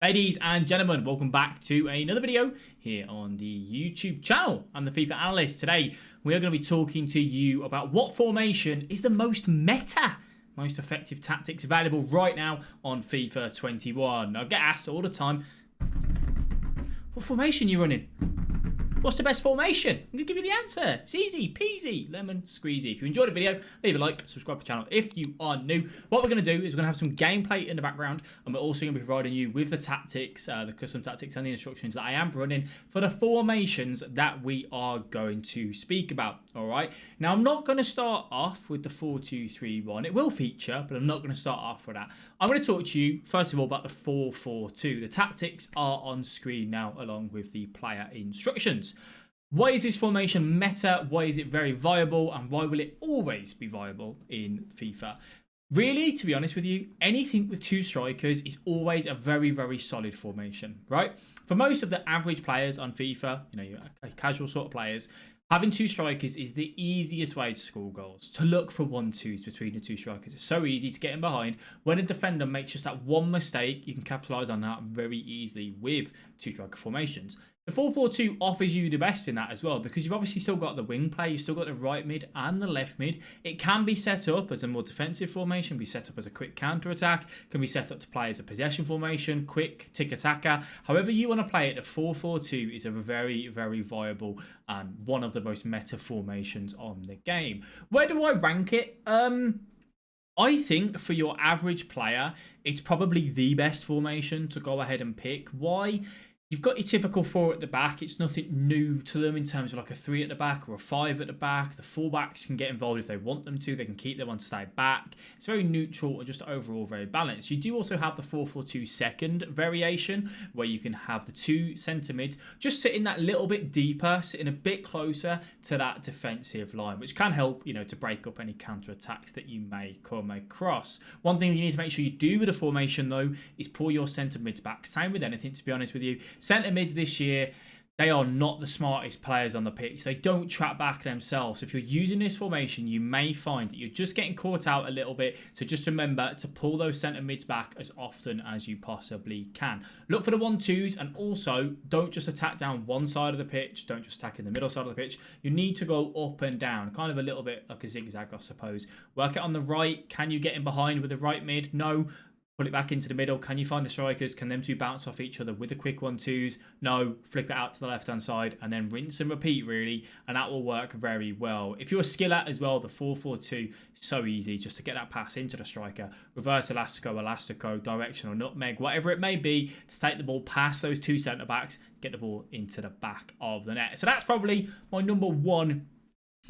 Ladies and gentlemen, welcome back to another video here on the YouTube channel. I'm the FIFA Analyst. Today, we are going to be talking to you about what formation is the most meta, most effective tactics available right now on FIFA 21. I get asked all the time, what formation are you running? What's the best formation? I'm going to give you the answer. It's easy peasy, lemon squeezy. If you enjoyed the video, leave a like, subscribe to the channel if you are new. What we're going to do is we're going to have some gameplay in the background, and we're also going to be providing you with the tactics, the custom tactics and the instructions that I am running for the formations that we are going to speak about. All right. Now, I'm not going to start off with the 4-2-3-1. It will feature, but I'm not going to start off with that. I'm going to talk to you, first of all, about the 4-4-2. The tactics are on screen now, along with the player instructions. Why is this formation meta? Why is it very viable? And why will it always be viable in FIFA? Really, to be honest with you, anything with two strikers is always a very, very solid formation, right? For most of the average players on FIFA, you know, your casual sort of players, having two strikers is the easiest way to score goals, to look for 1-2s between the two strikers. It's so easy to get in behind. When a defender makes just that one mistake, you can capitalise on that very easily with two striker formations. The 4-4-2 offers you the best in that as well, because you've obviously still got the wing play, you've still got the right mid and the left mid. It can be set up as a more defensive formation, be set up as a quick counter attack, can be set up to play as a possession formation, quick tick-attacker. However you want to play it, the 4-4-2 is a very, very viable and one of the most meta formations on the game. Where do I rank it? I think for your average player, it's probably the best formation to go ahead and pick. Why? You've got your typical 4 at the back. It's nothing new to them in terms of like a 3 at the back or a 5 at the back. The fullbacks can get involved if they want them to. They can keep them on side back. It's very neutral and just overall very balanced. You do also have the 4-4-2 second variation, where you can have the 2 centre mids just sitting that little bit deeper, sitting a bit closer to that defensive line, which can help, you know, to break up any counter attacks that you may come across. One thing you need to make sure you do with a formation though is pull your centre mids back. Same with anything, to be honest with you. Centre mids this year, they are not the smartest players on the pitch. They don't track back themselves. If you're using this formation, you may find that you're just getting caught out a little bit. So just remember to pull those centre mids back as often as you possibly can. Look for the 1-2s, and also don't just attack down one side of the pitch. Don't just attack in the middle side of the pitch. You need to go up and down, kind of a little bit like a zigzag, I suppose. Work it on the right. Can you get in behind with the right mid? No. Put it back into the middle. Can you find the strikers? Can them two bounce off each other with the quick 1-2s? No. Flip it out to the left-hand side and then rinse and repeat, really. And that will work very well. If you're a skiller as well, the 4-4-2, so easy just to get that pass into the striker. Reverse elastico, directional nutmeg, whatever it may be, to take the ball past those two centre-backs, get the ball into the back of the net. So that's probably my number one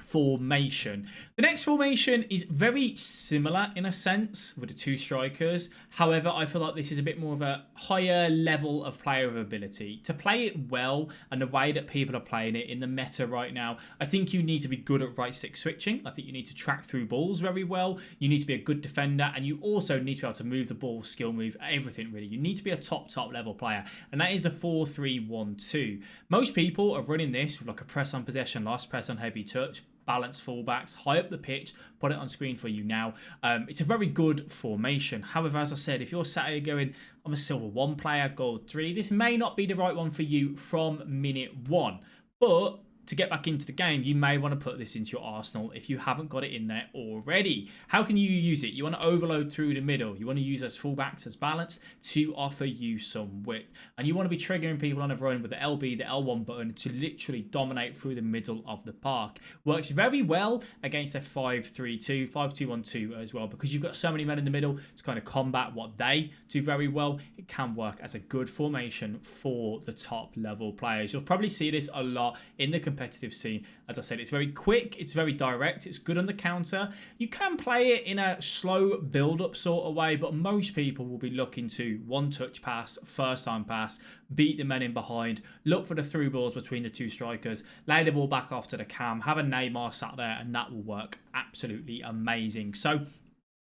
formation. The next formation is very similar in a sense with the two strikers. However, I feel like this is a bit more of a higher level of player ability. To play it well and the way that people are playing it in the meta right now, I think you need to be good at right stick switching. I think you need to track through balls very well. You need to be a good defender, and you also need to be able to move the ball, skill move, everything really. You need to be a top level player, and that is a 4-3-1-2. Most people are running this with like a press on possession, last press on heavy touch, balanced fullbacks, high up the pitch. Put it on screen for you now. It's a very good formation. However, as I said, if you're sat here going, I'm a silver 1 player, gold 3, this may not be the right one for you from minute 1. But to get back into the game, you may want to put this into your arsenal if you haven't got it in there already. How can you use it? You want to overload through the middle. You want to use those fullbacks as balanced to offer you some width. And you want to be triggering people on a run with the LB, the L1 button to literally dominate through the middle of the park. Works very well against a 5-3-2, 5-2-1-2 as well, because you've got so many men in the middle to kind of combat what they do very well. It can work as a good formation for the top level players. You'll probably see this a lot in the competitive scene. As I said, it's very quick, it's very direct, it's good on the counter. You can play it in a slow build-up sort of way, but most people will be looking to one-touch pass, first-time pass, beat the men in behind, look for the through balls between the two strikers, lay the ball back off to the cam, have a Neymar sat there, and that will work absolutely amazing. So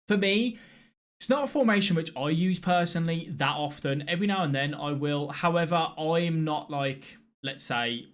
for me, it's not a formation which I use personally that often. Every now and then I will. However, I'm not like, let's say,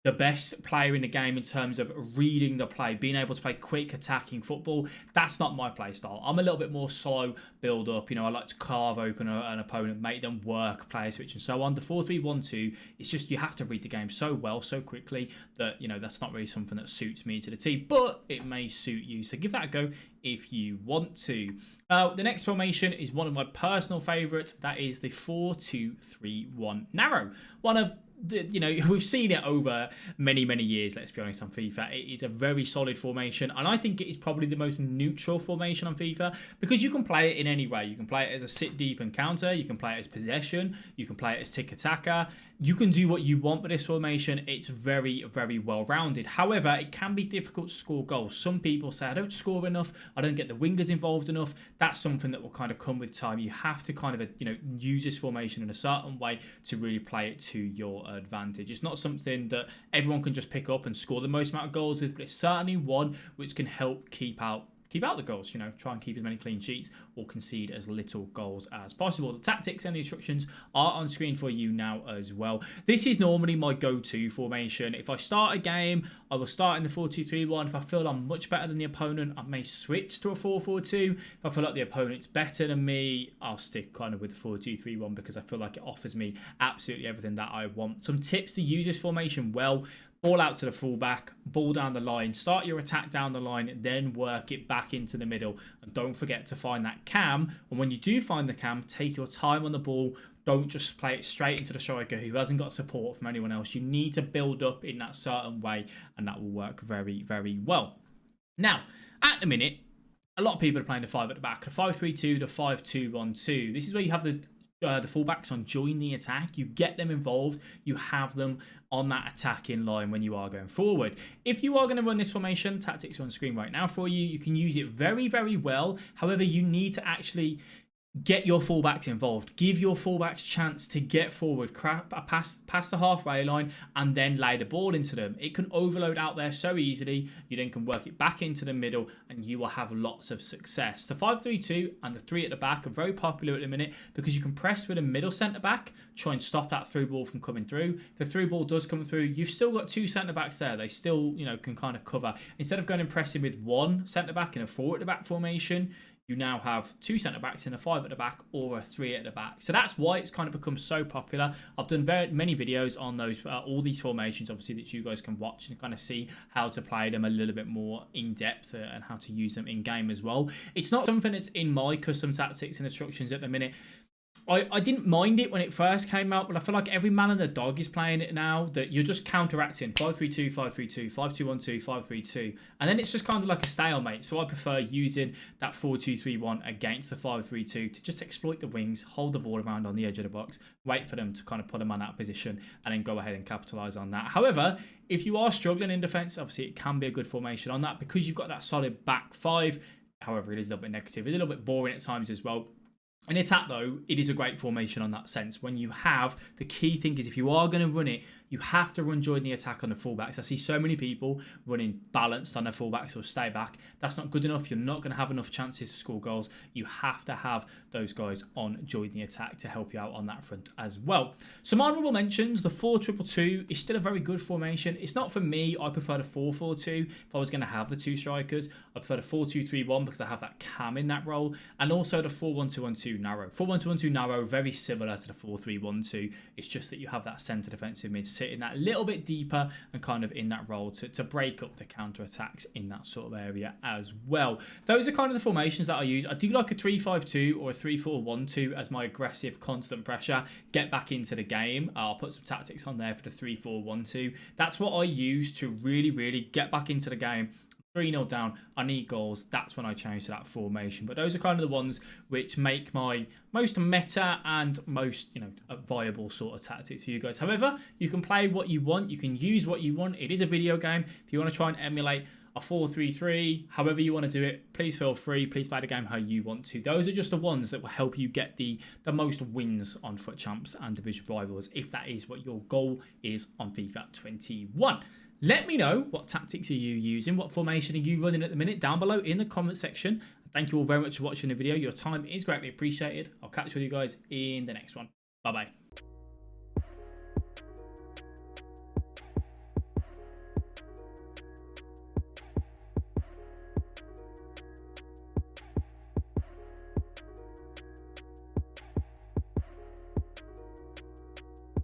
the best player in the game in terms of reading the play, being able to play quick attacking football. That's not my play style. I'm a little bit more slow build up. I like to carve open an opponent, make them work, player switch and so on. The 4-3-1-2, it's just you have to read the game so well, so quickly that, that's not really something that suits me to the T, but it may suit you. So give that a go if you want to. The next formation is one of my personal favorites. That is the 4-2-3-1 narrow. One of we've seen it over many years, let's be honest, on FIFA. It is a very solid formation, and I think it is probably the most neutral formation on FIFA, because you can play it in any way. You can play it as a sit deep and counter, you can play it as possession, you can play it as tick-attacker. You can do what you want with this formation. It's very well rounded. However, it can be difficult to score goals. Some people say, I don't score enough, I don't get the wingers involved enough. That's something that will kind of come with time. You have to kind of use this formation in a certain way to really play it to your advantage. It's not something that everyone can just pick up and score the most amount of goals with, but it's certainly one which can help keep out the goals, try and keep as many clean sheets or concede as little goals as possible. The tactics and the instructions are on screen for you now as well. This is normally my go-to formation. If I start a game, I will start in the 4-2-3-1. If I feel I'm much better than the opponent, I may switch to a 4-4-2. If I feel like the opponent's better than me, I'll stick kind of with the 4-2-3-1 because I feel like it offers me absolutely everything that I want. Some tips to use this formation well: ball out to the fullback, ball down the line, start your attack down the line, then work it back into the middle. And don't forget to find that cam. And when you do find the cam, take your time on the ball. Don't just play it straight into the striker who hasn't got support from anyone else. You need to build up in that certain way, and that will work very well. Now, at the minute, a lot of people are playing the 5 at the back, the 5-3-2, the 5-2-1-2. This is where you have the fullbacks on join the attack. You get them involved, you have them on that attacking line when you are going forward. If you are going to run this formation, tactics are on screen right now for you. You can use it very well. However, you need to actually get your fullbacks involved. Give your fullbacks chance to get forward, past the halfway line, and then lay the ball into them. It can overload out there so easily. You then can work it back into the middle, and you will have lots of success. The 5-3-2 and the 3 at the back are very popular at the minute because you can press with a middle centre back, try and stop that through ball from coming through. If the through ball does come through, you've still got 2 centre backs there. They still, can kind of cover. Instead of going and pressing with 1 centre back in a 4 at the back formation, you now have 2 centre backs in a 5 at the back or a 3 at the back. So that's why it's kind of become so popular. I've done many videos on those, all these formations, obviously, that you guys can watch and kind of see how to play them a little bit more in depth and how to use them in game as well. It's not something that's in my custom tactics and instructions at the minute. I didn't mind it when it first came out, but I feel like every man and their dog is playing it now, that you're just counteracting 5-3-2, 5-3-2, 5-2-1-2, 5-3-2, and then it's just kind of like a stalemate. So I prefer using that 4-2-3-1 against the 5-3-2 to just exploit the wings, hold the ball around on the edge of the box, wait for them to kind of put them on that position, and then go ahead and capitalize on that. However, if you are struggling in defense, obviously it can be a good formation on that because you've got that solid back 5. However, it is a little bit negative, a little bit boring at times as well. In attack, though, it is a great formation on that sense. When you have, the key thing is if you are going to run it, you have to run join the attack on the fullbacks. I see so many people running balanced on their fullbacks or stay back. That's not good enough. You're not going to have enough chances to score goals. You have to have those guys on join the attack to help you out on that front as well. Some honourable mentions: the 4-2-2 is still a very good formation. It's not for me. I prefer the 4-4-2. If I was going to have the 2 strikers, I prefer the 4-2-3-1 because I have that cam in that role, and also the 4-1-2-1-2 narrow. 4-1-2-1-2 narrow, very similar to the 4-3-1-2. It's just that you have that centre defensive mid sitting that little bit deeper and kind of in that role to break up the counter attacks in that sort of area as well. Those are kind of the formations that I use. I do like a 3-5-2 or a 3-4-1-2 as my aggressive constant pressure. Get back into the game. I'll put some tactics on there for the 3-4-1-2. That's what I use to really get back into the game. 3-0 down, I need goals. That's when I change to that formation. But those are kind of the ones which make my most meta and most, viable sort of tactics for you guys. However, you can play what you want. You can use what you want. It is a video game. If you want to try and emulate a 4-3-3, however you want to do it, please feel free. Please play the game how you want to. Those are just the ones that will help you get the most wins on FUT Champs and Division Rivals, if that is what your goal is on FIFA 21. Let me know what tactics are you using, what formation are you running at the minute down below in the comment section. Thank you all very much for watching the video. Your time is greatly appreciated. I'll catch you guys in the next one. Bye bye.